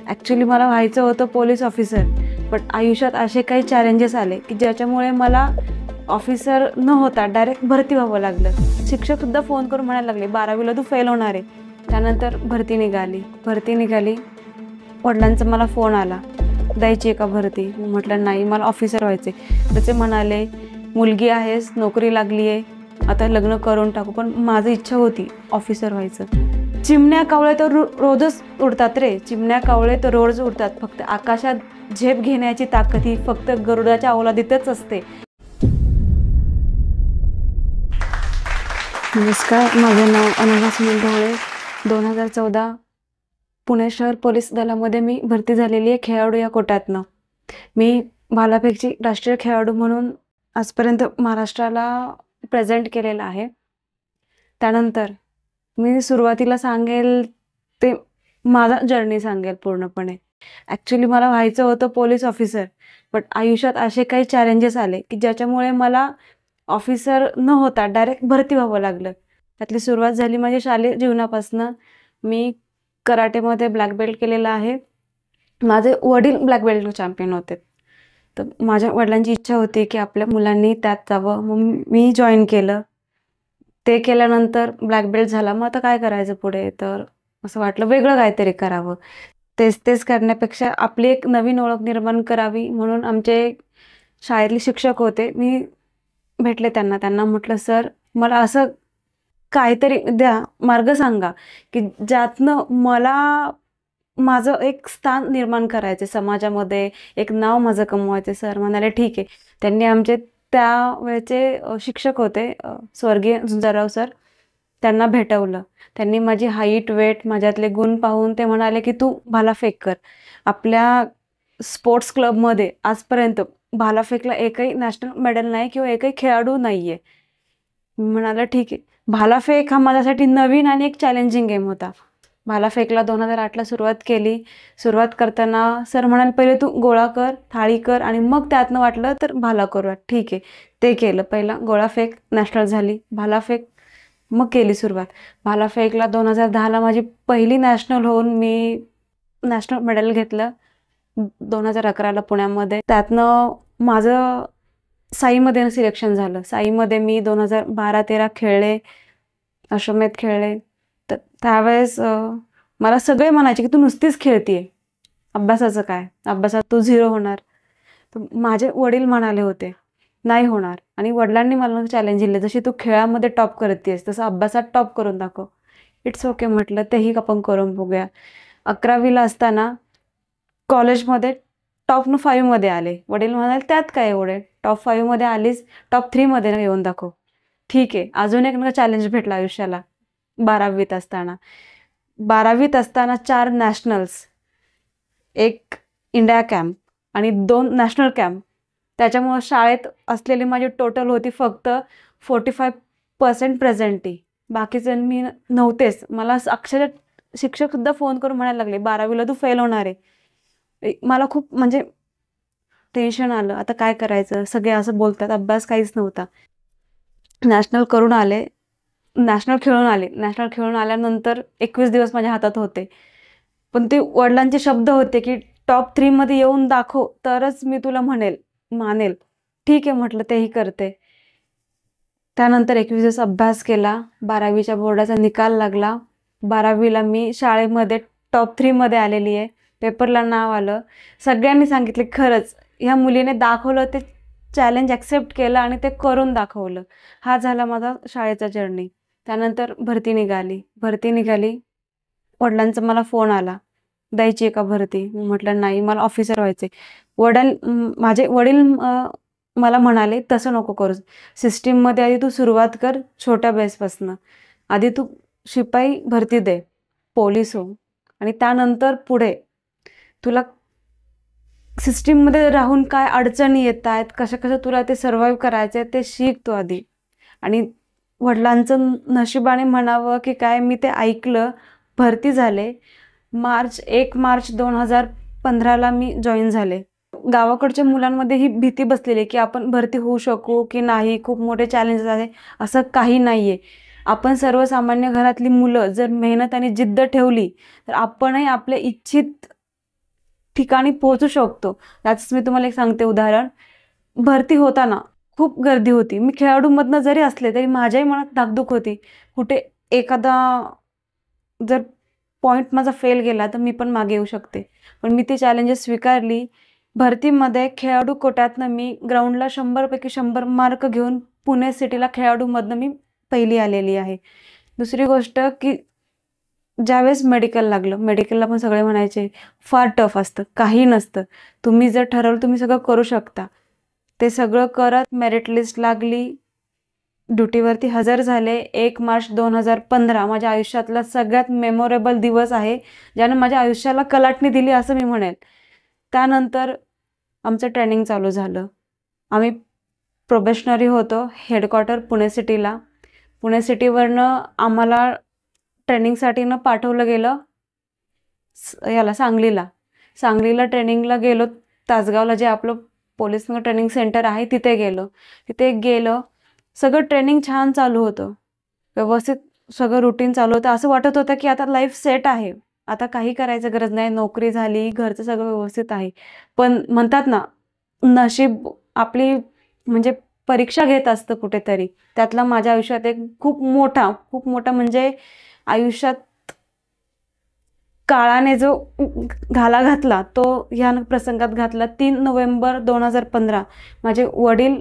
Actually मला व्हायचं होतं पोलीस ऑफिसर, बट आयुष्यात असे काही चॅलेंजेस आले की ज्याच्यामुळे मला ऑफिसर न होता डायरेक्ट भरती व्हावं लागलं. शिक्षकसुद्धा फोन करून म्हणायला लागले 12वीला तू फेल होणार आहे. त्यानंतर भरती निघाली. वडिलांचा मला फोन आला, द्यायची आहे का भरती? म्हटलं नाही, मला ऑफिसर व्हायचे. त्याचे म्हणाले मुलगी आहेस, नोकरी लागली आहे, आता लग्न करून टाकू. पण माझी इच्छा होती ऑफिसर व्हायचं. चिमण्या कावळे तर रोजच उडतात रे, चिमण्या कावळे तर रोज उडतात. फक्त आकाशात झेप घेण्याची ताकद ही फक्त गरुडाच्या अवलादीतच असते. नमस्कार, माझं नाव अनघा सुनील ढवळे. 2014 पुणे शहर पोलीस दलामध्ये मी भरती झालेली आहे, खेळाडू या कोट्यातनं. मी भालाफेकची राष्ट्रीय खेळाडू म्हणून आजपर्यंत महाराष्ट्राला प्रेझेंट केलेलं आहे. त्यानंतर मी सुरुवातीला सांगेल ते माझा जर्नी सांगेल पूर्णपणे. ॲक्च्युली मला व्हायचं होतं पोलीस ऑफिसर, बट आयुष्यात असे काही चॅलेंजेस आले की ज्याच्यामुळे मला ऑफिसर न होता डायरेक्ट भरती व्हावं लागलं. त्यातली सुरुवात झाली माझ्या शालेय जीवनापासनं. मी कराटेमध्ये ब्लॅक बेल्ट केलेला आहे. माझे वडील ब्लॅक बेल्ट चॅम्पियन होते, तर माझ्या वडिलांची इच्छा होती की आपल्या मुलांनी त्यात जावं. मग मी जॉईन केलं. ते केल्यानंतर ब्लॅक बेल्ट झाला. मग आता काय करायचं पुढे? तर असं वाटलं वेगळं काहीतरी करावं. तेच करण्यापेक्षा आपली एक नवीन ओळख निर्माण करावी म्हणून आमचे शाळेतले शिक्षक होते. मी भेटले त्यांना म्हटलं सर मला असं काहीतरी द्या, मार्ग सांगा की ज्यातनं मला माझं एक स्थान निर्माण करायचे समाजामध्ये, एक नाव माझं कमवायचे. सर म्हणाले ठीक आहे. त्यांनी आमचे त्यावेळेचे शिक्षक होते स्वर्गीय झुंजारराव सर, त्यांना भेटवलं. त्यांनी माझी हाईट, वेट, माझ्यातले गुण पाहून ते म्हणाले की तू भालाफेक कर. आपल्या स्पोर्ट्स क्लबमध्ये आजपर्यंत भालाफेकला एकही नॅशनल मेडल नाही किंवा एकही खेळाडू नाही आहे. मी म्हणाले ठीक आहे. भालाफेक हा माझ्यासाठी नवीन आणि एक चॅलेंजिंग गेम होता. भालाफेकला 2008ला सुरुवात केली. सुरुवात करताना सर म्हणाले पहिले तू गोळा कर, थाळी कर आणि मग त्यातनं वाटलं तर भाला करूया. ठीक आहे, ते केलं. पहिला गोळाफेक नॅशनल झाली, भालाफेक मग केली सुरुवात. भालाफेकला 2010ला माझी पहिली नॅशनल होऊन मी नॅशनल मेडल घेतलं. 2011ला पुण्यामध्ये. त्यातनं माझं साईमध्ये सिलेक्शन झालं. साईमध्ये मी 2012-13 खेळले, अश्वमेध खेळले. तर त्यावेळेस मला सगळे म्हणायचे की तू नुसतीच खेळतीये, अभ्यासाचं काय, अभ्यासात तू 0 होणार. तर माझे वडील म्हणाले होते नाही होणार. आणि वडिलांनी मला चॅलेंज दिले, जशी तू खेळामध्ये टॉप करतेस तसं अभ्यासात टॉप करून दाखव. इट्स ओके म्हटलं, तेही आपण करून बघूया. 11वीला असताना कॉलेजमध्ये टॉप 5मध्ये आले. वडील म्हणाले त्यात काय एवढे, टॉप 5मध्ये आलीस, टॉप 3मध्ये येऊन दाखव. ठीक आहे. अजून एक चॅलेंज भेटला आयुष्याला. 12वीत असताना 4 नॅशनल्स, 1 इंडिया कॅम्प आणि 2 नॅशनल कॅम्प. त्याच्यामुळं शाळेत असलेली माझी टोटल होती फक्त 45% प्रेझेंटी. बाकीजण मी नव्हतेच. मला अक्षरशः शिक्षकसुद्धा फोन करून म्हणायला लागले 12वीला तू फेल होणार आहे. मला खूप म्हणजे टेन्शन आलं. आता काय करायचं? सगळे असं बोलतात. अभ्यास काहीच नव्हता. नॅशनल खेळून आले. नॅशनल खेळून आल्यानंतर 21 दिवस माझ्या हातात होते. पण ते वडिलांचे शब्द होते की टॉप 3मध्ये येऊन दाखव तरच मी तुला मानेल. ठीक आहे म्हटलं, तेही करते. त्यानंतर 21 दिवस अभ्यास केला. 12वीच्या बोर्डाचा निकाल लागला. 12वीला मी शाळेमध्ये टॉप 3मध्ये आलेली आहे. पेपरला नाव आलं. सगळ्यांनी सांगितले खरंच ह्या मुलीने दाखवलं, ते चॅलेंज ॲक्सेप्ट केलं आणि ते करून दाखवलं. हा झाला माझा शाळेचा जर्नी. त्यानंतर भरती निघाली. वडिलांचा मला फोन आला, द्यायची आहे का भरती? म्हटलं नाही, मला ऑफिसर व्हायचे. माझे वडील मला म्हणाले तसं नको करूस, सिस्टीममध्ये आधी तू सुरुवात कर, छोट्या बेसपासनं. आधी तू शिपाई भरती दे, पोलीस हो, आणि त्यानंतर पुढे तुला सिस्टीममध्ये राहून काय अडचणी येत आहेत, कसं तुला ते सर्व्हाइव्ह करायचं आहे ते शिक तू आधी. आणि वडिलांचं नशिबाने म्हणावं की काय, मी ते ऐकलं, भरती झाले. 1 मार्च 2015ला मी जॉईन झाले. गावाकडच्या मुलांमध्ये ही भीती बसलेली की आपण भरती होऊ शकू की नाही, खूप मोठे चॅलेंजेस आहे. असं काही नाही आहे. आपण सर्वसामान्य घरातली मुलं जर मेहनत आणि जिद्द ठेवली तर आपणही आपले इच्छित ठिकाणी पोहोचू शकतो. त्याचंच मी तुम्हाला एक सांगते उदाहरण. भरती होताना खूप गर्दी होती. मी खेळाडूमधनं जरी असले तरी माझ्याही मनात धाकधूक होती. कुठे एखादा जर पॉईंट माझा फेल गेला तर मी पण मागे येऊ शकते. पण मी ती चॅलेंजेस स्वीकारली. भरतीमध्ये खेळाडू कोट्यातनं मी ग्राउंडला 100 पैकी 100 मार्क घेऊन पुणे सिटीला खेळाडूमधनं मी पहिली आलेली आहे. दुसरी गोष्ट की ज्यावेळेस मेडिकल लागलं, मेडिकलला पण सगळे म्हणायचे फार टफ असतं, काही नसतं, तुम्ही जर ठरवलं तुम्ही सगळं करू शकता. ते सगळं करत मेरिट लिस्ट लागली, ड्युटीवरती हजर झाले. 1 मार्च 2015 माझ्या आयुष्यातला सगळ्यात मेमोरेबल दिवस आहे, ज्यानं माझ्या आयुष्याला कलाटणी दिली असं मी म्हणेल. त्यानंतर आमचं ट्रेनिंग चालू झालं. आम्ही प्रोबेशनरी होतो, हेडक्वार्टर पुणे सिटीला. पुणे सिटीवरनं आम्हाला ट्रेनिंगसाठी पाठवलं गेलं याला सांगलीला ट्रेनिंगला गेलो. तासगावला जे आपलं पोलीस ट्रेनिंग सेंटर आहे तिथे गेलो. सगळं ट्रेनिंग छान चालू होतं, व्यवस्थित सगळं रुटीन चालू होतं. असं वाटत होतं की आता लाईफ सेट आहे, आता काही करायचं गरज नाही, नोकरी झाली, घरचं सगळं व्यवस्थित आहे. पण म्हणतात ना, नशीब आपली म्हणजे परीक्षा घेत असतं कुठेतरी. त्यातला माझ्या आयुष्यात एक खूप मोठा म्हणजे आयुष्यात काळाने जो घाला घातला तो ह्या प्रसंगात घातला. 3 नोव्हेंबर 2015 माझे वडील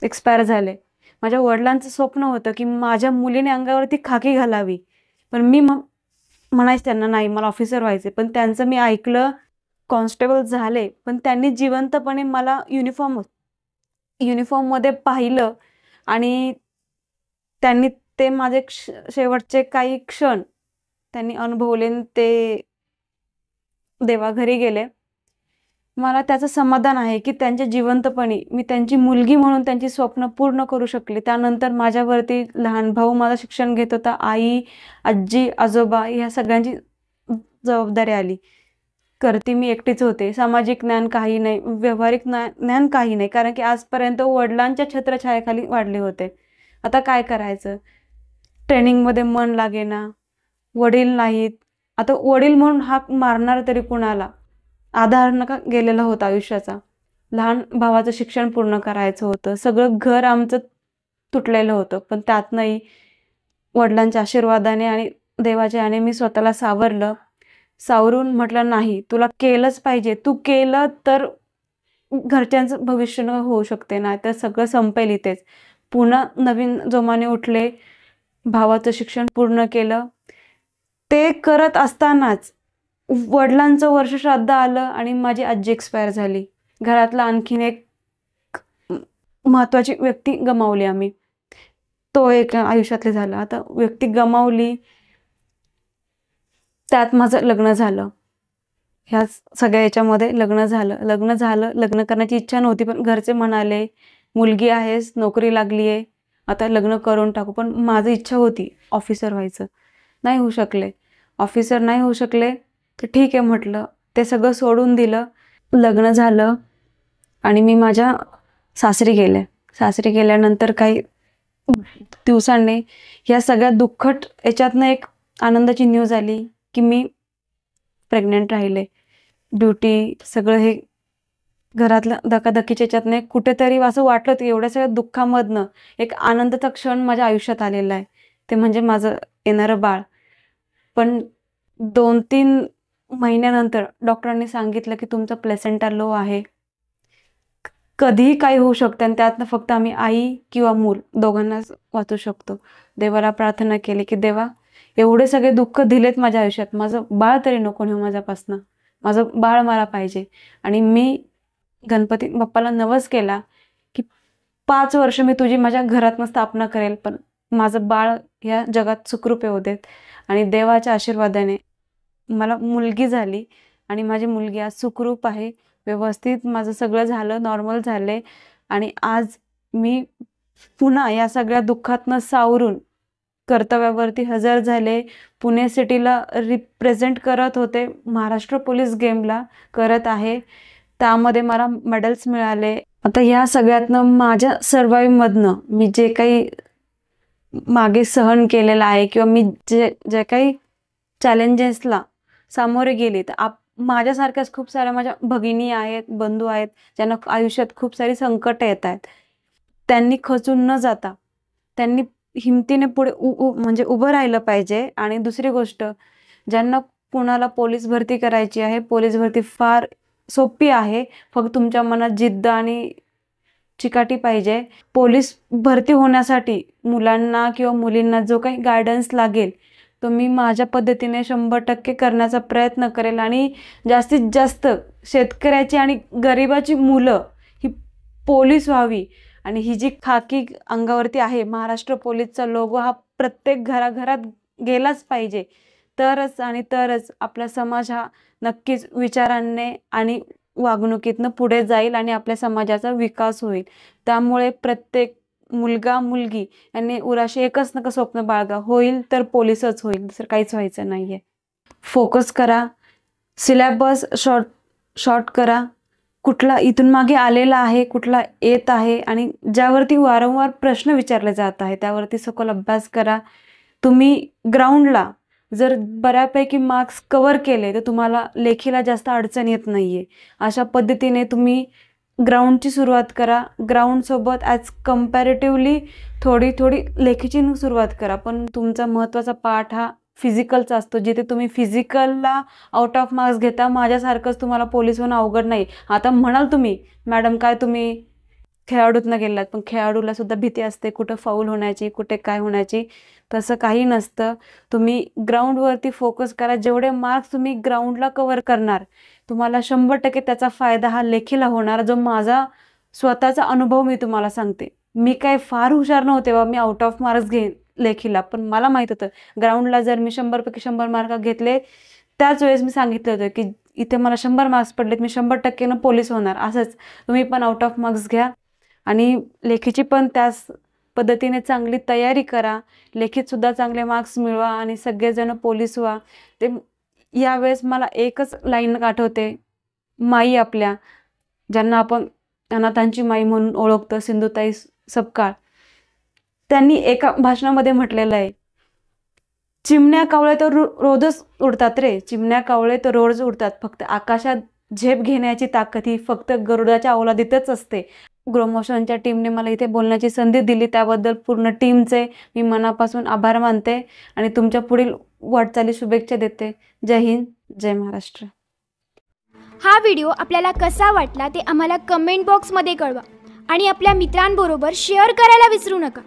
एक्सपायर झाले. माझ्या वडिलांचं स्वप्न होतं की माझ्या मुलीने अंगावरती खाकी घालावी, पण मी म्हणायचे त्यांना नाही, मला ऑफिसर व्हायचे. पण त्यांचं मी ऐकलं, कॉन्स्टेबल झाले. पण त्यांनी जिवंतपणे मला युनिफॉर्ममध्ये पाहिलं आणि त्यांनी ते माझे शेवटचे काही क्षण त्यांनी अनुभवले. ते देवाघरी गेले. मला त्याचं समाधान आहे की त्यांच्या जिवंतपणी मी त्यांची मुलगी म्हणून त्यांची स्वप्न पूर्ण करू शकले. त्यानंतर माझ्यावरती लहान भाऊ माझं शिक्षण घेत होता, आई, आजी, आजोबा ह्या सगळ्यांची जबाबदारी आली. करती मी एकटीच होते. सामाजिक ज्ञान काही नाही, व्यावहारिक ज्ञान काही नाही, कारण की आजपर्यंत वडिलांच्या छत्रछायाखाली वाढले होते. आता काय करायचं? ट्रेनिंगमध्ये मन लागेना, वडील नाहीत. आता वडील म्हणून हाक मारणार तरी कुणाला? आधार नका गेलेला होता आयुष्याचा. लहान भावाचं शिक्षण पूर्ण करायचं होतं, सगळं घर आमचं तुटलेलं होतं. पण त्यातनंही वडिलांच्या आशीर्वादाने आणि देवाच्या याने मी स्वतःला सावरून म्हटलं नाही, तुला केलंच पाहिजे. तू केलं तर घरच्यांचं भविष्य होऊ शकते, नाही तर सगळं संपेल इथेच. पुन्हा नवीन जोमाने उठले, भावाचं शिक्षण पूर्ण केलं. ते करत असतानाच वडिलांचं वर्षश्राद्ध आलं आणि माझी आजी एक्सपायर झाली. घरातला आणखीन एक महत्त्वाची व्यक्ती गमावली आम्ही. तो एक आयुष्यातले झालं. आता व्यक्ती गमावली, त्यात माझं लग्न झालं. ह्या सगळ्या याच्यामध्ये लग्न करण्याची इच्छा नव्हती, पण घरचे म्हणाले मुलगी आहेस, नोकरी लागली आहे, आता लग्न करून टाकू. पण माझी इच्छा होती ऑफिसर व्हायचं. ऑफिसर नाही होऊ शकले तर ठीक आहे म्हटलं. ते सगळं सोडून दिलं. लग्न झालं आणि मी माझ्या सासरी गेल्यानंतर काही दिवसांनी ह्या सगळ्या दुःखद याच्यातनं एक आनंदाची न्यूज आली की मी प्रेग्नेंट राहिले. ड्युटी सगळं हे घरातलं धकाधकीच्या याच्यातनं कुठेतरी असं वाटलं होतं एवढ्या सगळ्या दुःखामधनं एक आनंदाचा क्षण माझ्या आयुष्यात आलेला आहे, ते म्हणजे माझं येणारं बाळ. पण 2-3 महिन्यानंतर डॉक्टरांनी सांगितलं की तुमचं प्लेसेंटा लो आहे, कधीही काही होऊ शकतं आणि त्यातनं फक्त आम्ही आई किंवा मूल दोघांनाच वाचू शकतो. देवाला प्रार्थना केली की देवा, एवढे सगळे दुःख दिलेत माझ्या आयुष्यात, माझं बाळ तरी नको नेऊ माझ्यापासनं, माझं बाळ मला पाहिजे. आणि मी गणपती बाप्पाला नवस केला की 5 वर्ष मी तुझी माझ्या घरातनं स्थापना करेल, पण माझं बाळ या जगात सुखरूप येऊ देत. आणि देवाच्या आशीर्वादाने मला मुलगी झाली आणि माझी मुलगी आज सुखरूप आहे, व्यवस्थित माझं सगळं झालं, नॉर्मल झाले. आणि आज मी पुन्हा या सगळ्या दुःखातनं सावरून कर्तव्यावरती हजर झाले. पुणे सिटीला रिप्रेझेंट करत होते, महाराष्ट्र पोलीस गेमला करत आहे. त्यामध्ये मला मेडल्स मिळाले. आता या सगळ्यातनं माझ्या सर्वाइव्हमधनं मी जे काही मागे सहन केलेलं आहे किंवा मी जे काही चॅलेंजेसला सामोरे गेले, तर माझ्यासारख्याच खूप साऱ्या माझ्या भगिनी आहेत, बंधू आहेत, ज्यांना आयुष्यात खूप सारी संकटं येत आहेत. त्यांनी खचून न जाता त्यांनी हिमतीने पुढे म्हणजे उभं राहिलं पाहिजे. आणि दुसरी गोष्ट, ज्यांना कुणाला पोलीस भरती करायची आहे, पोलीस भरती फार सोपी आहे. फक्त तुमच्या मनात जिद्द आणि चिकाटी पाहिजे. पोलीस भरती होण्यासाठी मुलांना किंवा मुलींना जो काही गायडन्स लागेल तो मी माझ्या पद्धतीने 100% करण्याचा प्रयत्न करेल. आणि जास्तीत जास्त शेतकऱ्याची आणि गरिबाची मुलं ही पोलीस व्हावी. आणि ही जी खाकी अंगावरती आहे महाराष्ट्र पोलीसचा लोगो, हा प्रत्येक घराघरात गेलाच पाहिजे. तरच आपला समाज हा नक्कीच विचारांनी आणि वागणुकीतनं पुढे जाईल आणि आपल्या समाजाचा विकास होईल. त्यामुळे प्रत्येक मुलगा मुलगी यांनी उराशी एकच नका स्वप्न बाळगा, होईल तर पोलीसच होईल, दुसरं काहीच व्हायचं नाहीये. फोकस करा, सिलेबस शॉर्ट करा. कुठला इथून मागे आलेला आहे, कुठला येत आहे आणि ज्यावरती वारंवार प्रश्न विचारले जात आहे त्यावरती सखोल अभ्यास करा. तुम्ही ग्राउंडला जर बऱ्यापैकी मार्क्स कव्हर केले तर तुम्हाला लेखीला जास्त अडचण येत नाहीये. अशा पद्धतीने तुम्ही ग्राउंडची सुरुवात करा. ग्राउंडसोबत ॲज कम्पॅरेटिव्हली थोडी लेखीची सुरुवात करा. पण तुमचा महत्त्वाचा पार्ट हा फिजिकलचा असतो, जिथे तुम्ही फिजिकलला आउट ऑफ मार्क्स घेता. माझ्यासारखंच तुम्हाला पोलीस होणं अवघड नाही. आता म्हणाल तुम्ही, मॅडम काय तुम्ही खेळाडूतनं गेलात, पण खेळाडूला सुद्धा भीती असते कुठं फाऊल होण्याची, कुठे काय होण्याची. तसं काही नसतं. तुम्ही ग्राउंडवरती फोकस करा. जेवढे मार्क्स तुम्ही ग्राउंडला कव्हर करणार तुम्हाला 100% त्याचा फायदा हा लेखीला होणार. जो माझा स्वतःचा अनुभव मी तुम्हाला सांगते. मी काय फार हुशार नव्हते बा, मी आउट ऑफ मार्क्स घेईन लेखीला, पण मला माहीत होतं ग्राउंडला जर मी 100पैकी 100 मार्क घेतले, त्याच वेळेस मी सांगितलं होतं की इथे मला 100 मार्क्स पडलेत, मी 100%नं पोलीस होणार. असंच तुम्ही पण आउट ऑफ मार्क्स घ्या आणि लेखीची पण त्याच पद्धतीने चांगली तयारी करा. लेखीतसुद्धा चांगले मार्क्स मिळवा आणि सगळेजण पोलीस व्हा. ते यावेळेस मला एकच लाईन आठवते, माई आपल्या, ज्यांना आपण अनाथांची माई म्हणून ओळखतो, सिंधुताई सपकाळ, त्यांनी एका भाषणामध्ये म्हटलेलं आहे, चिमण्या कावळे तर रोजच उडतात रे, चिमण्या कावळे तर रोज उडतात, फक्त आकाशात झेप घेण्याची ताकद ही फक्त गरुडाच्या अवलादीतच असते. ग्रोमोशनच्या टीमने मला इथे बोलण्याची संधी दिली, त्याबद्दल पूर्ण टीमचे मी मनापासून आभार मानते आणि तुमच्या पुढील वाटचाली शुभेच्छा देते. जय हिंद, जय महाराष्ट्र. हा व्हिडिओ आपल्याला कसा वाटला ते आम्हाला कमेंट बॉक्समध्ये कळवा आणि आपल्या मित्रांबरोबर शेअर करायला विसरू नका.